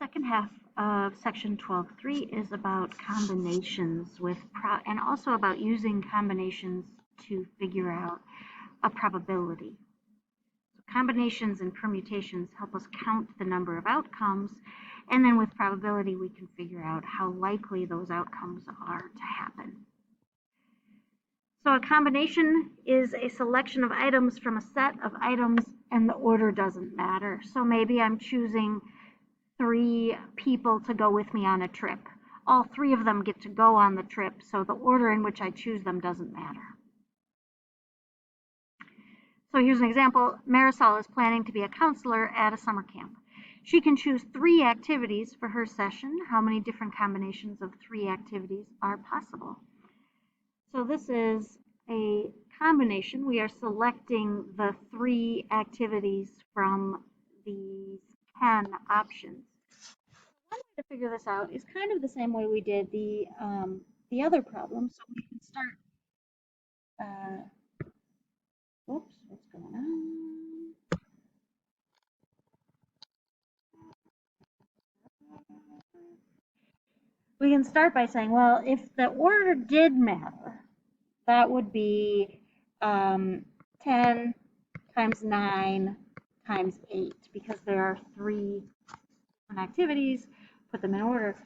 second half of section 12.3 is about combinations and also about using combinations to figure out a probability. So combinations and permutations help us count the number of outcomes, and then with probability we can figure out how likely those outcomes are to happen. So a combination is a selection of items from a set of items, and the order doesn't matter. So maybe I'm choosing 3 people to go with me on a trip. All 3 of them get to go on the trip, so the order in which I choose them doesn't matter. So here's an example. Marisol is planning to be a counselor at a summer camp. She can choose 3 activities for her session. How many different combinations of 3 activities are possible? So this is a combination. We are selecting the 3 activities from these 10 options. One way to figure this out is kind of the same way we did the other problem. So we can start. Whoops, what's going on? We can start by saying, well, if the order did matter, that would be 10 times 9 times 8, because there are 3 different activities, put them in order.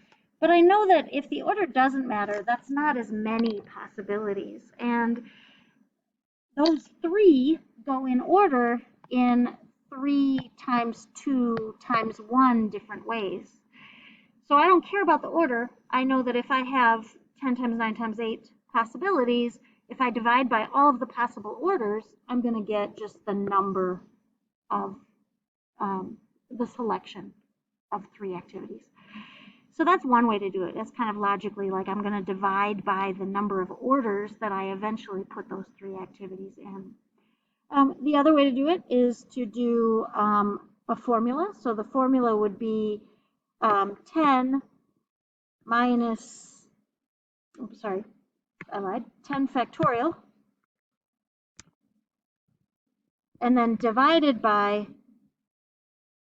But I know that if the order doesn't matter, that's not as many possibilities. And those 3 go in order in 3 times 2 times 1 different ways. So I don't care about the order. I know that if I have 10 times 9 times 8 possibilities, if I divide by all of the possible orders, I'm going to get just the number of the selection of 3 activities. So that's one way to do it. That's kind of logically like I'm going to divide by the number of orders that I eventually put those 3 activities in. The other way to do it is to do a formula. So the formula would be 10 minus, oops, sorry, I lied, 10 factorial, and then divided by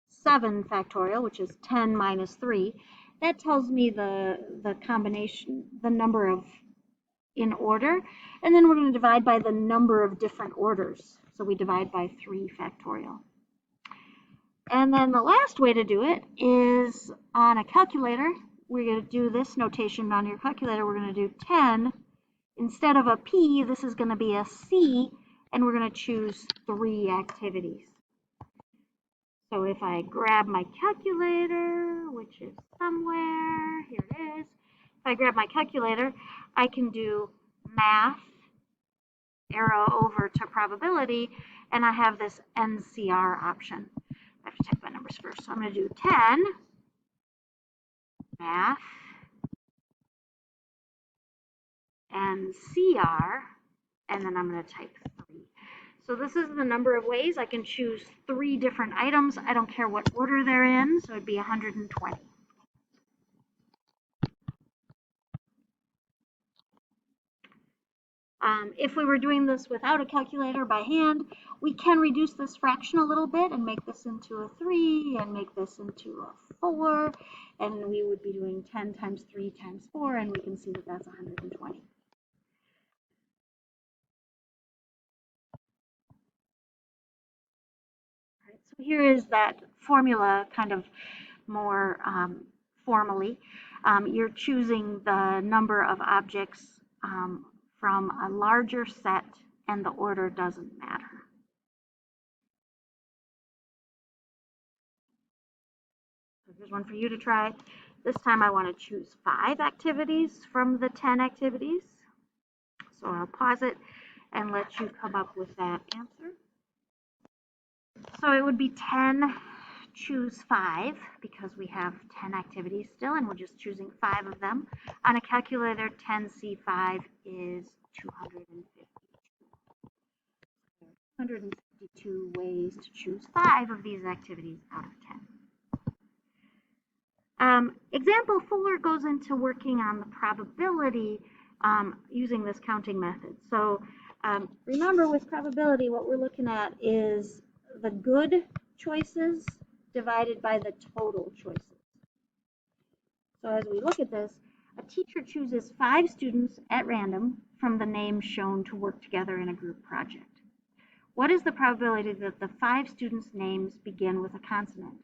7 factorial, which is 10 minus 3. That tells me the combination, the number of in order, and then we're going to divide by the number of different orders. So we divide by 3 factorial. And then the last way to do it is on a calculator. We're going to do this notation on your calculator. We're going to do 10. Instead of a P, this is going to be a C, and we're going to choose 3 activities. So if I grab my calculator, which is somewhere, here it is. If I grab my calculator, I can do math, arrow over to probability, and I have this NCR option. I have to type my numbers first. So I'm going to do 10, math, NCR, and then I'm going to type 3. So this is the number of ways I can choose 3 different items. I don't care what order they're in, so it'd be 120. If we were doing this without a calculator by hand, we can reduce this fraction a little bit and make this into a 3 and make this into a 4, and we would be doing 10 times 3 times 4, and we can see that that's 120. All right, so here is that formula kind of more formally. You're choosing the number of objects from a larger set, and the order doesn't matter. So here's one for you to try. This time I want to choose 5 activities from the 10 activities. So I'll pause it and let you come up with that answer. So it would be 10, choose 5, because we have 10 activities still, and we're just choosing 5 of them. On a calculator, 10C5 is 252. 252 ways to choose 5 of these activities out of 10. Example 4 goes into working on the probability using this counting method. So remember, with probability, what we're looking at is the good choices divided by the total choices. So as we look at this, a teacher chooses 5 students at random from the names shown to work together in a group project. What is the probability that the 5 students' names begin with a consonant?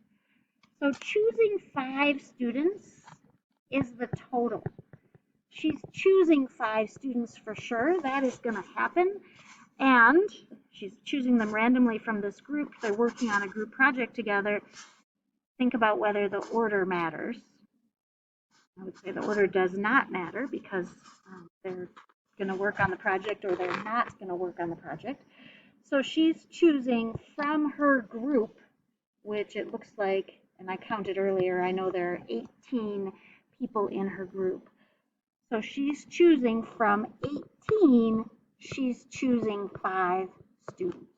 So choosing 5 students is the total. She's choosing 5 students for sure. That is going to happen. And she's choosing them randomly from this group. They're working on a group project together. Think about whether the order matters. I would say the order does not matter because they're going to work on the project or they're not going to work on the project. So she's choosing from her group, which it looks like, and I counted earlier, I know there are 18 people in her group. So she's choosing from 18, she's choosing 5 students.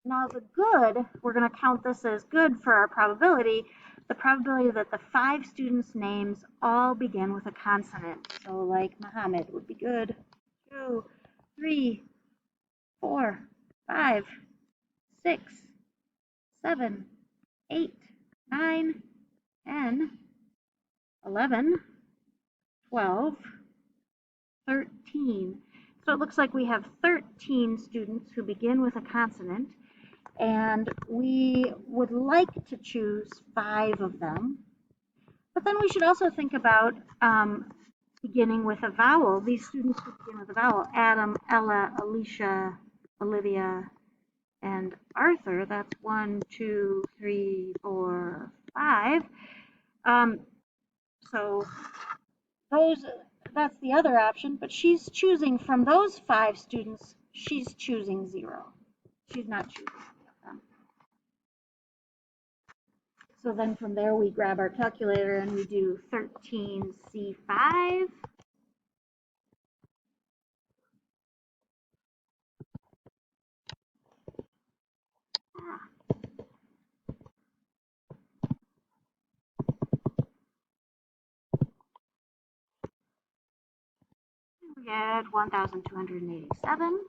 Now the good, we're going to count this as good for our probability, the probability that the 5 students' names all begin with a consonant. So like Muhammad would be good. 2, 3, 4, 5, 6, 7, 8, 9, 10, 11, 12, 13. So it looks like we have 13 students who begin with a consonant, and we would like to choose 5 of them. But then we should also think about beginning with a vowel. These students who begin with a vowel: Adam, Ella, Alicia, Olivia, and Arthur. That's 1, 2, 3, 4, 5. So that's the other option, but she's choosing from those 5 students, she's choosing 0. She's not choosing any of them. So then from there we grab our calculator and we do 13C5. We get 1,287.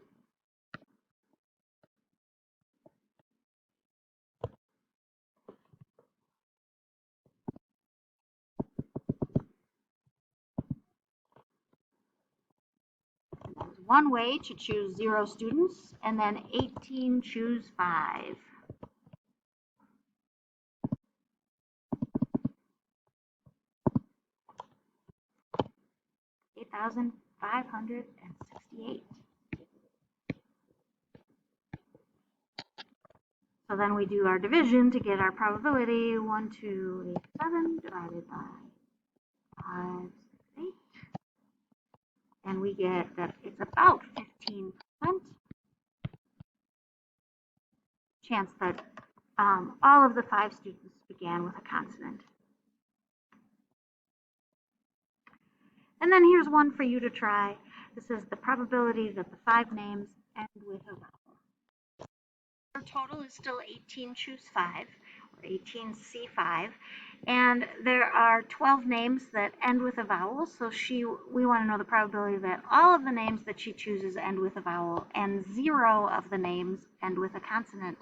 That's one way to choose 0 students, and then 18 choose 5. 8,568. So then we do our division to get our probability. 1,287 divided by 5, 6, 8. And we get that it's about 15% chance that all of the 5 students began with a consonant. And then here's one for you to try. This is the probability that the 5 names end with a vowel. Our total is still 18 choose 5, or 18C5, and there are 12 names that end with a vowel, so we want to know the probability that all of the names that she chooses end with a vowel, and 0 of the names end with a consonant.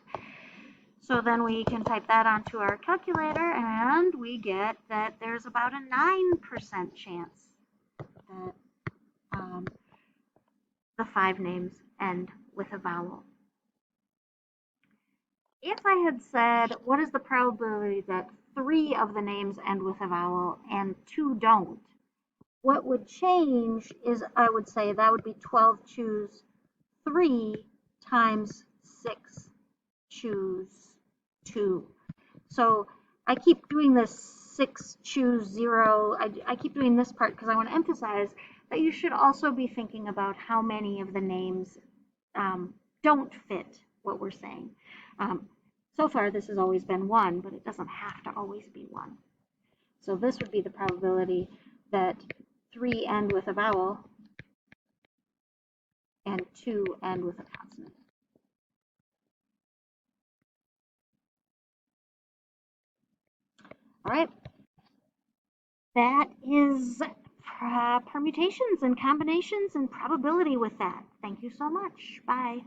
So then we can type that onto our calculator, and we get that there's about a 9% chance that the 5 names end with a vowel. If I had said, what is the probability that 3 of the names end with a vowel and 2 don't? What would change is I would say that would be 12 choose 3 times 6 choose 2. So I keep doing this 6 choose 0. I keep doing this part because I want to emphasize that you should also be thinking about how many of the names don't fit what we're saying. So far, this has always been 1, but it doesn't have to always be 1. So this would be the probability that 3 end with a vowel and 2 end with a consonant. All right. That is permutations and combinations and probability with that. Thank you so much. Bye.